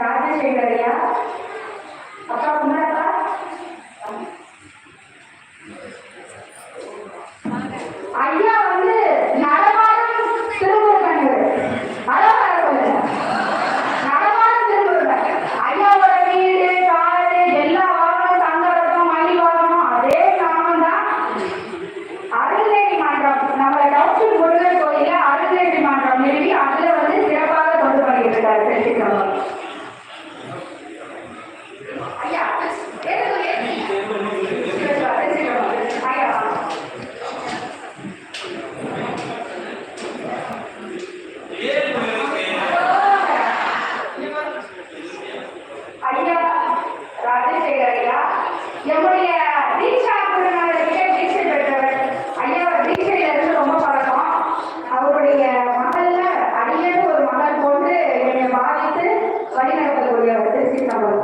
ராஜசேகரையா அப்பா குமரப்பா ஐயா வந்து நடமாடும் திருமுருகன் நடமாடும் திருமுருகன் ஐயாவோட வீடு காடு எல்லா வாகனம் தங்கரகம் மணி வாகனம் அதே நாமம் தான். அருள்நேரி மன்றம் நம்ம டவுன் முருகன் கோயில அருள்நேரி மன்றம் நிறுவி அதுல வந்து சிறப்பாக கொண்டு பண்ணிட்டு இருக்காரு தெரிஞ்சுக்கணும். என்னுடைய தீட்சா குருநாதர்கிட்ட தீட்சை பெற்றவர் ஐயா. தீட்சையில இருந்து ரொம்ப பழக்கம். அவருடைய மகள்ல அடியது ஒரு மகள் போன்று என்னை பாதித்து வழிநடத்தக்கூடியவர் திருச்சி தமிழ்.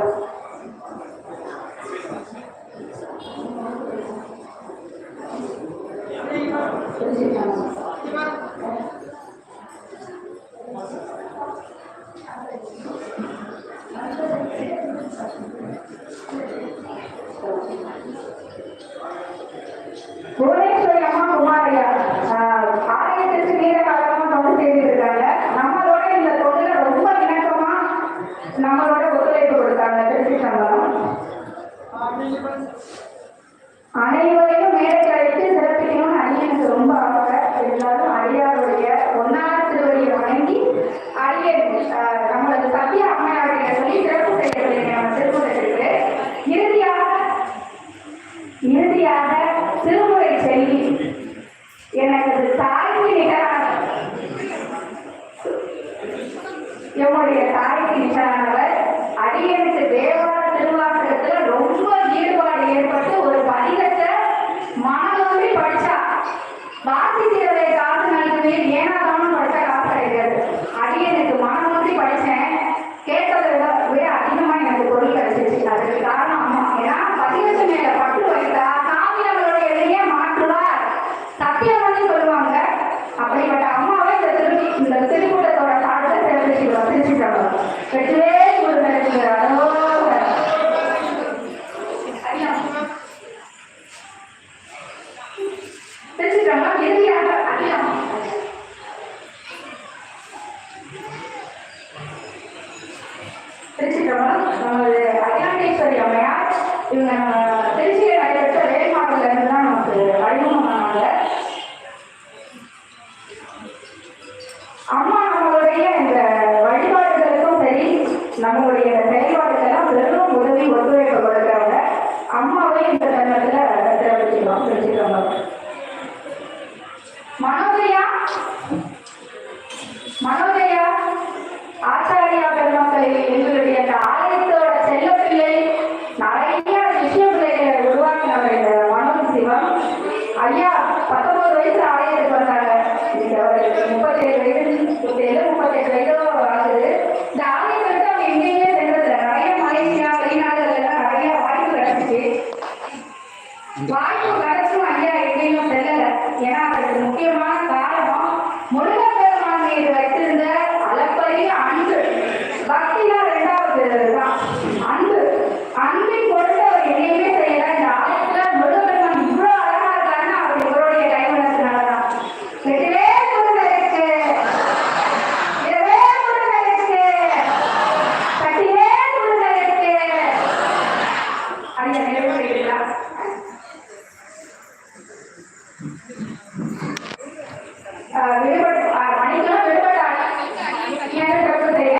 புவனேஸ்வரி அம்மா குமாரையா ஆலயத்திற்கு நீண்ட காலமா தொண்டு செய்திருக்காங்க. நம்மளோட இந்த தொண்டுல ரொம்ப இணக்கமா நம்மளோட ஒத்துழைப்பு கொடுத்தாங்க. திருச்சி சம்பளம் அனைவரையும் மேடைக்கு அழைத்து சிறப்பிக்கணும்னு அடியனுக்கு ரொம்ப ஆசை. எல்லாரும் அடியாருடைய ஒன்னாவது திருவடியை வணங்கி அடியன் நம்மளது சத்திய அம்மையாருடைய சொல்லி சிறப்பு செய்யக்கூடிய நம்ம திருப்பதிற்கு இறுதியாக திருமுறை செல்வி எனக்கு தாய்க்கு நிகரான என்னுடைய தாய்க்கு நிகரானவர். அடியனுக்கு தேவார திருவாசகத்துல ரொம்ப ஈடுபாடு ஏற்பட்டு ஒரு பதிகத்தை மனதோன்றி படிச்சா வாசிக்கிறதை காசு நல்குவே ஏனாதானும் படிச்சா காசு கிடைக்காது. அடியனுக்கு மனதோன்றி படிச்சேன். கேட்டதை விட அதிகமா எனக்கு பொருள் கிடைச்சிச்சு. அதுக்கு காரணம் அம்மா. ஏன்னா பதிகத்து மேல பட்டு வைத்தா சாமி நம்மளுடைய எதையே மாற்றுவார் சத்தியம்னு சொல்லுவாங்க. அப்படிப்பட்ட அம்மாவை இந்த திருக்கூட்டத்தோட சார்பில் சிறப்பிச்சுக்கிறோம். திருச்சிட்டாங்க வெற்றியே ஒரு திருச்சிட்டாங்க. இறுதியாக அதிகம் திருச்சிட்டம்பலம் நமது அகிலாண்டேஸ்வரி அம்மையார். இவங்க திருச்சியில் நடைபெற்ற வேலைமாடல இருந்து தான் நமக்கு அறிமுகமானாங்க. அம்மா நம்மளுடைய இந்த வழிபாடுகளுக்கும் சரி நம்மளுடைய செயல்பாடுகள்லாம் வெறும் உதவி ஒத்துழைப்பு கொடுக்கிறவங்க. அம்மாவை இந்த தருணத்துல சிறப்பிச்சுக்கலாம். திருச்சிட்டம்பலம் மனோதயா ஆச்சாரியா பெருமக்களை எங்களுடைய அந்த ஆலயத்தோட செல்ல பிள்ளை நிறைய